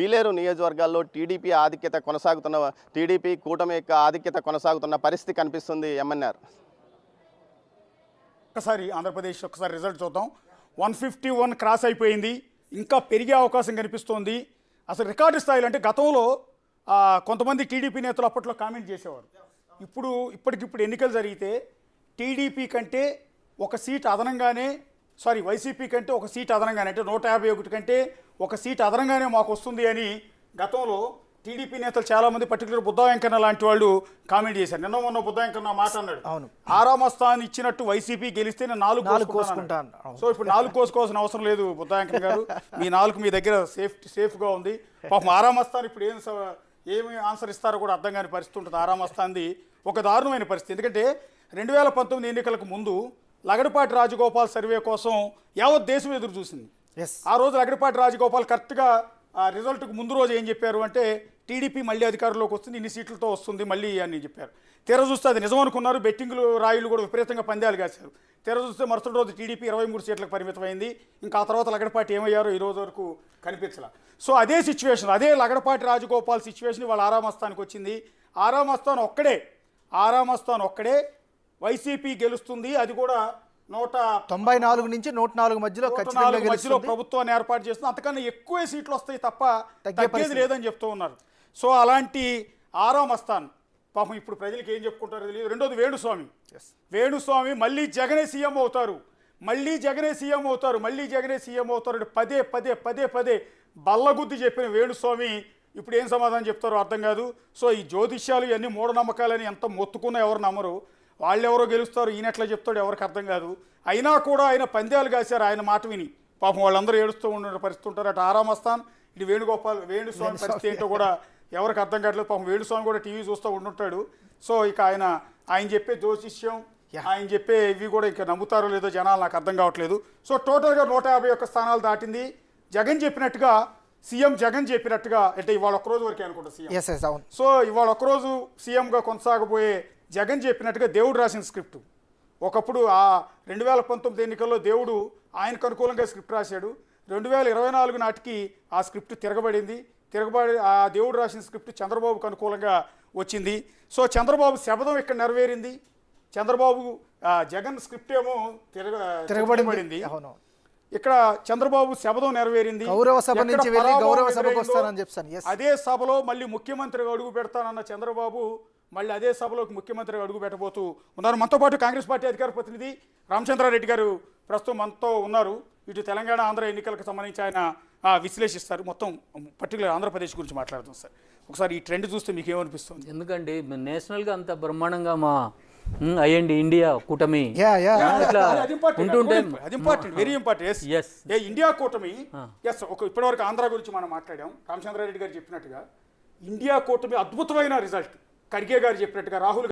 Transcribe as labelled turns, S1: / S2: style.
S1: పీలేరు నియోజకవర్గాల్లో టీడీపీ కూటమి యొక్క ఆధిక్యత కొనసాగుతున్న పరిస్థితి కనిపిస్తుంది ఎమ్మెన్ఆర్.
S2: ఒకసారి ఆంధ్రప్రదేశ్ ఒకసారి రిజల్ట్ చూద్దాం. 151 క్రాస్ అయిపోయింది, ఇంకా పెరిగే అవకాశం కనిపిస్తోంది. అసలు రికార్డు స్థాయిలో అంటే గతంలో కొంతమంది టీడీపీ నేతలు అప్పట్లో కామెంట్ చేసేవారు. ఇప్పటికిప్పుడు ఎన్నికలు జరిగితే టీడీపీ కంటే ఒక సీట్ అదనంగానే వైసీపీ కంటే ఒక సీట్ అదనంగానే అంటే 151 కంటే ఒక సీట్ అదనంగానే మాకు వస్తుంది అని గతంలో టీడీపీ నేతలు చాలామంది పర్టికులర్ బుద్ధా వెంకన్న లాంటి వాళ్ళు కామెంట్ చేశారు. మొన్న బుద్ధా వెంకన్న మాట అన్నాడు, ఆరామ స్థానం ఇచ్చినట్టు వైసీపీ గెలిస్తే నేను 4 కోసుకుంటాను. సో ఇప్పుడు 4 కోసుకోవాల్సిన అవసరం లేదు బుద్ధా వెంకన్న గారు, మీ 4 మీ దగ్గర సేఫ్గా ఉంది. పాపం ఆరామ స్థానం ఇప్పుడు ఏమి ఆన్సర్ ఇస్తారో కూడా అర్థం కాని పరిస్థితి ఉంటుంది. ఆరామ స్థానంది ఒక దారుణమైన పరిస్థితి. ఎందుకంటే 2019 ఎన్నికలకు ముందు లగడపాటి రాజగోపాల్ సర్వే కోసం యావత్ దేశం ఎదురు చూసింది. ఆ రోజు లగడపాటి రాజగోపాల్ కరెక్ట్గా రిజల్ట్కు ముందు రోజు ఏం చెప్పారు అంటే టీడీపీ మళ్ళీ అధికారంలోకి వస్తుంది, ఇన్ని సీట్లతో వస్తుంది మళ్ళీ అని చెప్పారు. తెర చూస్తే అది నిజం అనుకున్నారు. బెట్టింగ్లు రాయిలు కూడా విపరీతంగా పందాలు కాశారు. తెర చూస్తే మరుసటి రోజు టీడీపీ 23 సీట్లకు పరిమితమైంది. ఇంకా ఆ తర్వాత లగడపాటి ఏమయ్యారో ఈ రోజు వరకు కనిపించాల. సో అదే సిచ్యువేషన్, అదే లగడపాటి రాజగోపాల్ సిచ్యువేషన్ వాళ్ళ ఆరామస్థానికి వచ్చింది. ఆరామస్థాన్ ఒక్కడే వైసీపీ గెలుస్తుంది. అది కూడా
S3: 194 నుంచి 104 మధ్యలో
S2: ప్రభుత్వాన్ని ఏర్పాటు చేస్తుంది. అంతకన్నా ఎక్కువ సీట్లు వస్తాయి తప్ప తగ్గేది లేదని చెప్తూ ఉన్నారు. సో అలాంటి ఆరామస్థాన్ పాపం ఇప్పుడు ప్రజలకు ఏం చెప్పుకుంటారో తెలియదు. రెండోది వేణుస్వామి మళ్ళీ జగనే సీఎం అవుతారు, మళ్ళీ జగనే సీఎం అవుతారు పదే బల్లగుద్ది చెప్పిన వేణుస్వామి ఇప్పుడు ఏం సమాధానం చెప్తారో అర్థం కాదు. సో ఈ జ్యోతిష్యాలు ఇవన్నీ మూఢనమ్మకాలని ఎంత మొత్తుకున్నా ఎవరు నమ్మరు. వాళ్ళెవరో గెలుస్తారు, ఈయనట్లా చెప్తాడు ఎవరికి అర్థం కాదు. అయినా కూడా ఆయన పందాలు కాశారు ఆయన మాట విని. పాపం వాళ్ళందరూ ఏడుస్తూ ఉండే పరిస్థితి ఉంటారు. అటు ఆరామస్థాన్, ఇటు వేణుస్వామి పరిస్థితి ఏంటో కూడా ఎవరికి అర్థం కావట్లేదు. పాపం వేణుస్వామి కూడా టీవీ చూస్తూ ఉంటుంటాడు. సో ఇక ఆయన చెప్పే జ్యోతిష్యం, ఆయన చెప్పే ఇవి కూడా ఇంకా నమ్ముతారో లేదో జనాలు నాకు అర్థం కావట్లేదు. సో టోటల్గా 151 స్థానాలు దాటింది. సీఎం జగన్ చెప్పినట్టుగా అంటే ఇవాళ ఒక్కరోజు వరకే అనుకుంటా సీఎం. సో ఇవాళ ఒక్కరోజు సీఎంగా కొనసాగబోయే జగన్ చెప్పినట్టుగా దేవుడు రాసిన స్క్రిప్ట్. ఒకప్పుడు ఆ 2019 ఎన్నికల్లో దేవుడు ఆయనకు అనుకూలంగా స్క్రిప్ట్ రాశాడు. 2024 నాటికి ఆ స్క్రిప్ట్ తిరగబడి ఆ దేవుడు రాసిన స్క్రిప్ట్ చంద్రబాబుకు అనుకూలంగా వచ్చింది. సో చంద్రబాబు శపథం ఇక్కడ నెరవేరింది. జగన్ స్క్రిప్ట్ ఏమో తిరగబడింది. ఇక్కడ చంద్రబాబు శపథం నెరవేరింది. అదే సభలో మళ్ళీ ముఖ్యమంత్రిగా అడుగు పెడతానన్న చంద్రబాబు మళ్ళీ అదే సభలోకి ముఖ్యమంత్రిగా అడుగు పెట్టబోతూ ఉన్నారు. మనతో పాటు కాంగ్రెస్ పార్టీ అధికార ప్రతినిధి రామచంద్రారెడ్డి గారు ప్రస్తుతం మనతో ఉన్నారు. ఇటు తెలంగాణ ఆంధ్ర ఎన్నికలకు సంబంధించి ఆయన విశ్లేషిస్తారు. మొత్తం పర్టికులర్ ఆంధ్రప్రదేశ్ గురించి మాట్లాడుతాం సార్. ఒకసారి ఈ ట్రెండ్ చూస్తే మీకు ఏమనిపిస్తుంది?
S4: ఎందుకంటే నేషనల్గా అంత బ్రహ్మాండంగా మా అయ్యండి ఇండియా కూటమి
S2: వెరీ ఇంపార్టెంట్ ఇండియా కూటమి. ఇప్పటివరకు ఆంధ్ర గురించి మనం మాట్లాడాం. రామచంద్రారెడ్డి గారు చెప్పినట్టుగా ఇండియా కూటమి అద్భుతమైన రిజల్ట్. ఖర్గే గారు చెప్పినట్టుగా, రాహుల్